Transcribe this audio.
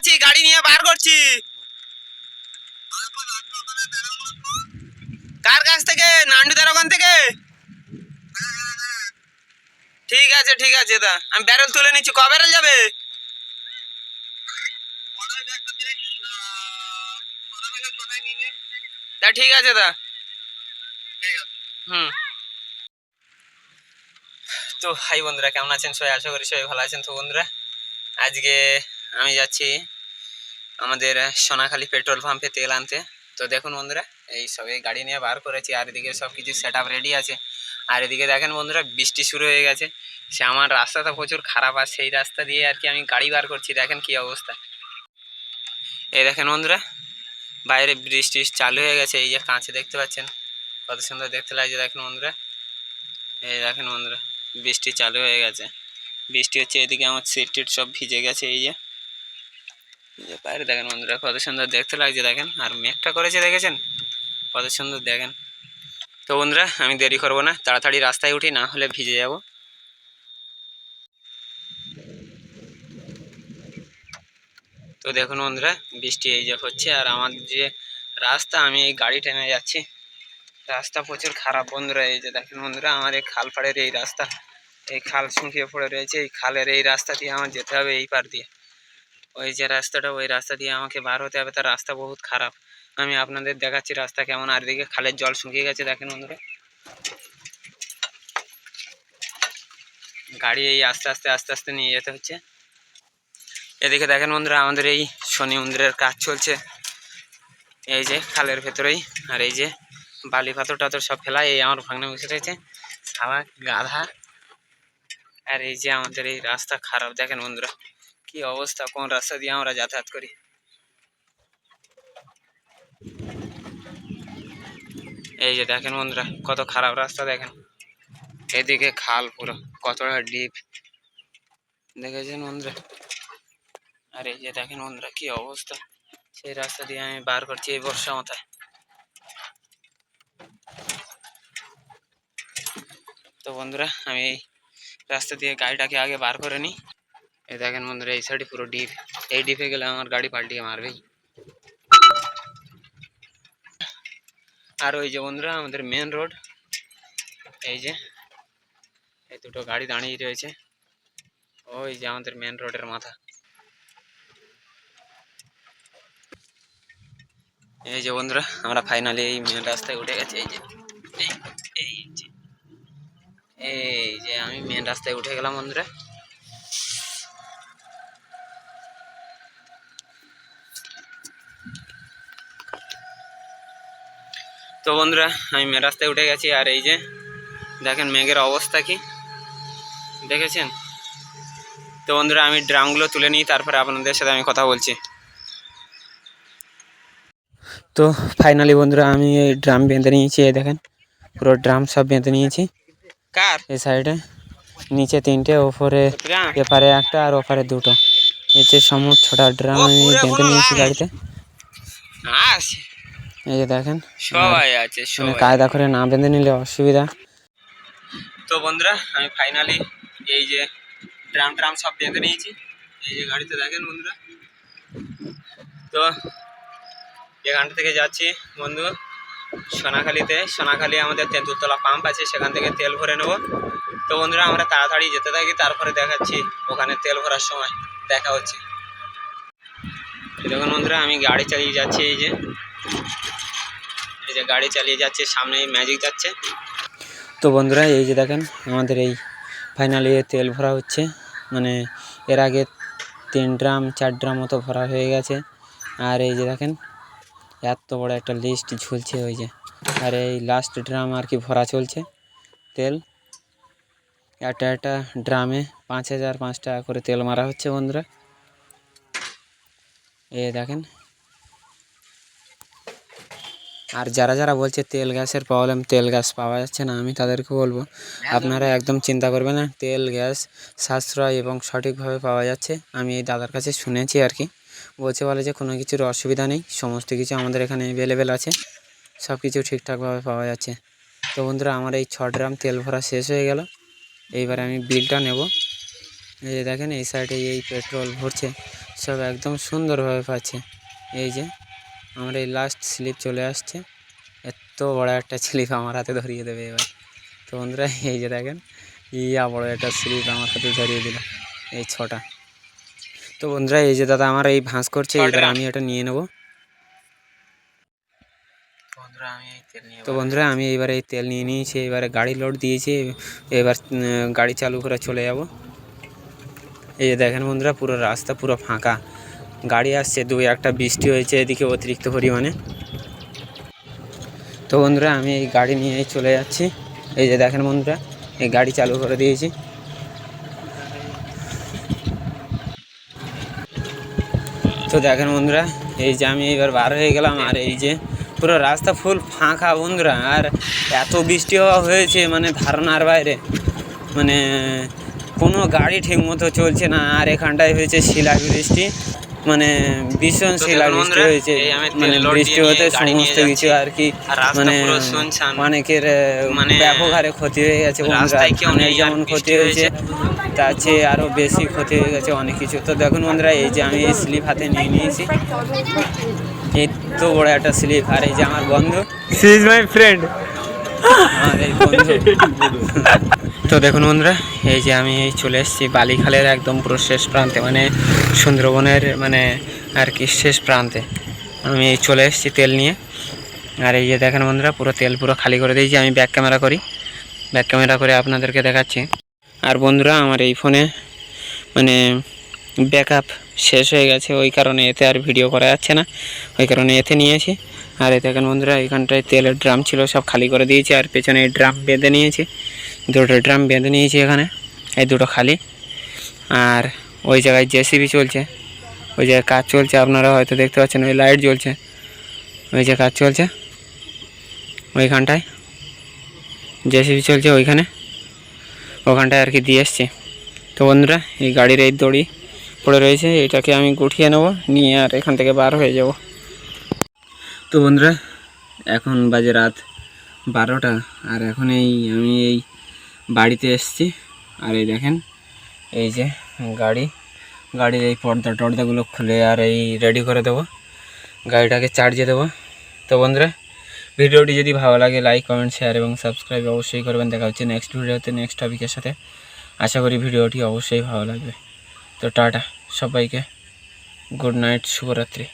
যাচ্ছি, গাড়ি নিয়ে বার করছি। কার কাছ থেকে? নান্টুদার ওখান থেকে। ঠিক আছে ঠিক আছে, দা আমি ব্যারেল তুলে নিচ্ছি। ক ব্যারেল যাবে? তা ঠিক আছে দা। হুম। তো হাই বন্ধুরা, কেমন আছেন সবাই? আশা করি সবাই ভালো আছেন। তো বন্ধুরা, আজকে আমি যাচ্ছি আমাদের সোনাখালী পেট্রোল পাম্পে তেল আনতে। তো দেখুন বন্ধুরা, এই সবে গাড়ি নিয়ে বার করেছি, আর এদিকে সব কিছু সেট আপ রেডি আছে। আর এদিকে দেখেন বন্ধুরা, বৃষ্টি শুরু হয়ে গেছে। সে আমার রাস্তাটা প্রচুর খারাপ, আর সেই রাস্তা দিয়ে আর কি আমি গাড়ি বার করছি। দেখেন কি অবস্থা। এই দেখেন বন্ধুরা, বাইরে বৃষ্টি চালু হয়ে গেছে। এই যে কাঁচে দেখতে পাচ্ছেন, কত সুন্দর দেখতে লাগছে। দেখেন বন্ধুরা, এই দেখেন বন্ধুরা, বৃষ্টি চালু হয়ে গেছে। বৃষ্টি হচ্ছে, এদিকে আমার সিট টিট সব ভিজে গেছে। এই যে বাইরে দেখেন বন্ধুরা, কত সুন্দর দেখতে লাগছে। দেখেন, আর মেঘটা করেছে, দেখেছেন কত সুন্দর। দেখেন। তো বন্ধুরা, আমি দেরি করবো না, তাড়াতাড়ি রাস্তায় উঠি, না হলে ভিজে যাব। তো দেখুন বন্ধুরা, বৃষ্টি এই যে হচ্ছে, আর আমার যে রাস্তা, আমি এই গাড়ি টেনে যাচ্ছি। রাস্তা প্রচুর খারাপ বন্ধুরা। এই যে দেখেন বন্ধুরা, আমার এই খাল পাড়ের এই রাস্তা, এই খাল শুকিয়ে পড়ে রয়েছে। এই খালের এই রাস্তা দিয়ে আমার যেতে হবে, এই পার দিয়ে। ওই যে রাস্তাটা, ওই রাস্তা দিয়ে আমাকে বার হতে হবে। তার রাস্তা বহুত খারাপ। আমি আপনাদের দেখাচ্ছি রাস্তা কেমন। আর এদিকে খালের জল শুকিয়ে গেছে। দেখেন বন্ধুরা, গাড়ি এই আস্তে আস্তে আস্তে আস্তে নিয়ে যেতে হচ্ছে। এদিকে দেখেন বন্ধুরা, আমাদের এই শনি মন্দিরের কাজ চলছে, এই যে খালের ভেতরেই। আর এই যে বালি পাথর টাথর সব ফেলা, এই আমার ভাঙনে বসে রয়েছে সারা গাধা। আর এই যে আমাদের এই রাস্তা খারাপ। দেখেন বন্ধুরা কি অবস্থা, কোন রাস্তা দিয়ে আমরা যাতায়াত করি। এই যে দেখেন বন্ধুরা, কত খারাপ রাস্তা। দেখেন এদিকে খাল পুরো, কতটা ডিপ দেখেছেন বন্ধুরা। আর এই যে দেখেন বন্ধুরা, কি অবস্থা। সেই রাস্তা দিয়ে আমি বার করছি এই বর্ষা মাথায়। তো বন্ধুরা, আমি এই রাস্তা দিয়ে গাড়িটাকে আগে বার করে নিই। এই দেখেন বন্ধুরা, এই সাইডে পুরো ডিপ। এই ডিপে গেলে আমার গাড়ি পাল্টিয়ে মারবেই। আর ওই যে বন্ধুরা, আমাদের মেন রোড। এই যে এই দুটো গাড়ি দাঁড়িয়ে রয়েছে, ওই যে আমাদের মেন রোডের মাথা। এই যে বন্ধুরা, আমরা ফাইনালি এই মেন রাস্তায় উঠে গেছি। এই যে এই যে এই যে আমি মেন রাস্তায় উঠে গেলাম বন্ধুরা। তো বন্ধুরা, আমি মেন রাস্তায় উঠে গেছি। আর এই যে দেখেন মেঘের অবস্থা কি, দেখেছেন? তো বন্ধুরা, আমি ড্রামগুলো তুলে নিই, তারপরে আপনাদের সাথে আমি কথা বলছি। তো ফাইনালি বন্ধুরা, আমি এই ড্রাম বেঁধে নিয়েছি। এই দেখেন পুরো ড্রাম সব বেঁধে নিয়েছি। এই সাইডে নিচে তিনটে, ওপরে এপারে একটা আর ওপারে দুটো। এই যে সমুদ্র ছোটা ড্রাম আমি বেঁধে নিয়েছি গাড়িতে। এই যে দেখেন, সবাই আছে, মানে কায়দা করে না বেঁধে নিলে অসুবিধা। তো বন্ধুরা, আমি ফাইনালি এই যে ড্রাম সব বেঁধে নিয়েছি এই যে গাড়িতে। দেখেন বন্ধুরা, তো এখানটা থেকে যাচ্ছি বন্ধু সোনাখালীতে। সোনাখালী আমাদের তেঁতুলতলা পাম্প আছে, সেখান থেকে তেল ভরে নেব। তো বন্ধুরা, আমরা তাড়াতাড়ি যেতে থাকি, তারপরে দেখাচ্ছি ওখানে তেল ভরার সময় দেখা হচ্ছে। দেখুন বন্ধুরা, আমি গাড়ি চালিয়ে যাচ্ছি। এই যে গাড়ি চালিয়ে যাচ্ছে, সামনে ম্যাজিক যাচ্ছে। তো বন্ধুরা, এই যে দেখেন আমাদের এই ফাইনালি তেল ভরা হচ্ছে। মানে এর আগে 3 ড্রাম 4 ড্রাম মতো ভরা হয়ে গেছে। আর এই যে দেখেন এত বড় একটা লিস্ট ঝুলছে ওই যে। আর এই লাস্ট ড্রাম আর কি ভরা চলছে তেল। একটা ড্রামে 5005 টাকা করে তেল মারা হচ্ছে বন্ধুরা। এই দেখেন। আর যারা বলছে তেল গ্যাসের প্রবলেম, তেল গ্যাস পাওয়া যাচ্ছে না, আমি তাদেরকে বলবো আপনারা একদম চিন্তা করবেন না। তেল গ্যাস সাশ্রয় এবং সঠিকভাবে পাওয়া যাচ্ছে। আমি এই দাদার কাছে শুনেছি আর কি। বলে যে কোনো কিছুর অসুবিধা নেই, সমস্ত কিছু আমাদের এখানে অ্যাভেলেবেল আছে, সব কিছু ঠিকঠাকভাবে পাওয়া যাচ্ছে। তো বন্ধুরা, আমার এই 6 ড্রাম তেল ভরা শেষ হয়ে গেল। এইবার আমি বিলটা নেব। এই দেখেন এই সাইডে এই পেট্রোল ভরছে, সব একদম সুন্দরভাবে পাচ্ছে। এই যে আমার এই লাস্ট স্লিপ চলে আসছে, এত বড় একটা স্লিপ আমার হাতে ধরিয়ে দেবে এবার। তো বন্ধুরা এই যে দেখেন ইয়া বড় একটা স্লিপ আমার হাতে ধরিয়ে দিল, এই 6টা। তো বন্ধুরা এই যে দাদা আমার এই ভাঁজ করছে, এবার আমি এটা নিয়ে নেব। তো বন্ধুরা আমি এবার এই তেল নিয়ে নিয়েছি, এবারে গাড়ি লোড দিয়েছি, এবার গাড়ি চালু করে চলে যাব। এই যে দেখেন বন্ধুরা পুরো রাস্তা পুরো ফাঁকা, গাড়ি আসছে, 2-1টা বৃষ্টি হয়েছে এদিকে অতিরিক্ত পরিমাণে। তো বন্ধুরা আমি এই গাড়ি নিয়েই চলে যাচ্ছি। এই যে দেখেন বন্ধুরা এই গাড়ি চালু করে দিয়েছি। তো দেখেন বন্ধুরা এই যে আমি এবার বার হয়ে গেলাম, আর এই যে পুরো রাস্তা ফুল ফাঁকা বন্ধুরা, আর এত বৃষ্টি হওয়া হয়েছে মানে ধারণার বাইরে, মানে কোনো গাড়ি ঠিক মতো চলছে না। আর এখানটায় হয়েছে শিলাবৃষ্টি, মানে ভীষণ শিলাবৃষ্টি হয়েছে, মানে বৃষ্টি হতে সমস্ত কিছু আর কি মানে অনেকের ব্যাপক হারে ক্ষতি হয়ে গেছে বন্ধুরা। ধানের যেমন ক্ষতি হয়েছে তার চেয়ে আরও বেশি ক্ষতি হয়ে গেছে অনেক কিছু। তো দেখুন বন্ধুরা এই যে আমি এই স্লিপ হাতে নিয়ে নিয়েছি, এই তো বড় একটা স্লিপ, আর এই যে আমার বন্ধু, সি ইজ মাই ফ্রেন্ড, আমার এই বন্ধু। তো দেখুন বন্ধুরা এই যে আমি এই চলে এসেছি বালিখালের একদম পুরো শেষ প্রান্তে, মানে সুন্দরবনের মানে আর কি শেষ প্রান্তে আমি এই চলে এসেছি তেল নিয়ে। আর এই যে দেখেন বন্ধুরা পুরো তেল পুরো খালি করে দিয়েছি। আমি ব্যাক ক্যামেরা করি, ব্যাক ক্যামেরা করে আপনাদেরকে দেখাচ্ছি। আর বন্ধুরা আমার এই ফোনে মানে ব্যাকআপ শেষ হয়ে গেছে, ওই কারণে এতে আর ভিডিও করা যাচ্ছে না, ওই কারণে এতে নিয়েছি। আর এই দেখেন বন্ধুরা এইখানটায় তেলের ড্রাম ছিল সব খালি করে দিয়েছি, আর পেছনে এই ড্রাম বেঁধে নিয়েছি, 2টো ড্রাম বেঁধে নিয়েছি এখানে, এই 2টো খালি। আর ওই জায়গায় জেসিবি চলছে, ওই জায়গায় কাজ চলছে, আপনারা হয়তো দেখতে পাচ্ছেন ওই লাইট জ্বলছে, ওই যে কাজ চলছে ওইখানটায় জেসিবি চলছে ওইখানে, ওখানটায় আর কি দিয়ে এসছি। তো বন্ধুরা এই গাড়ির এই দড়ি পড়ে রয়েছে, এটাকে আমি গুটিয়ে নেব, নিয়ে আর এখান থেকে বার হয়ে যাব। তো বন্ধুরা এখন বাজে রাত 12টা, আর এখন আমি এই বাড়িতে এসেছি। আর এই দেখেন এই যে গাড়ির এই টর্দাগুলো খুলে আর এই রেডি করে দেবো, গাড়িটাকে চার্জে দেবো। তো বন্ধুরা ভিডিওটি যদি ভালো লাগে লাইক কমেন্ট শেয়ার এবং সাবস্ক্রাইব অবশ্যই করবেন। দেখা হচ্ছে নেক্সট ভিডিওতে নেক্সট টপিকের সাথে। আশা করি ভিডিওটি অবশ্যই ভালো লাগবে। তো টাটা সবাইকে, গুড নাইট, শুভরাত্রি।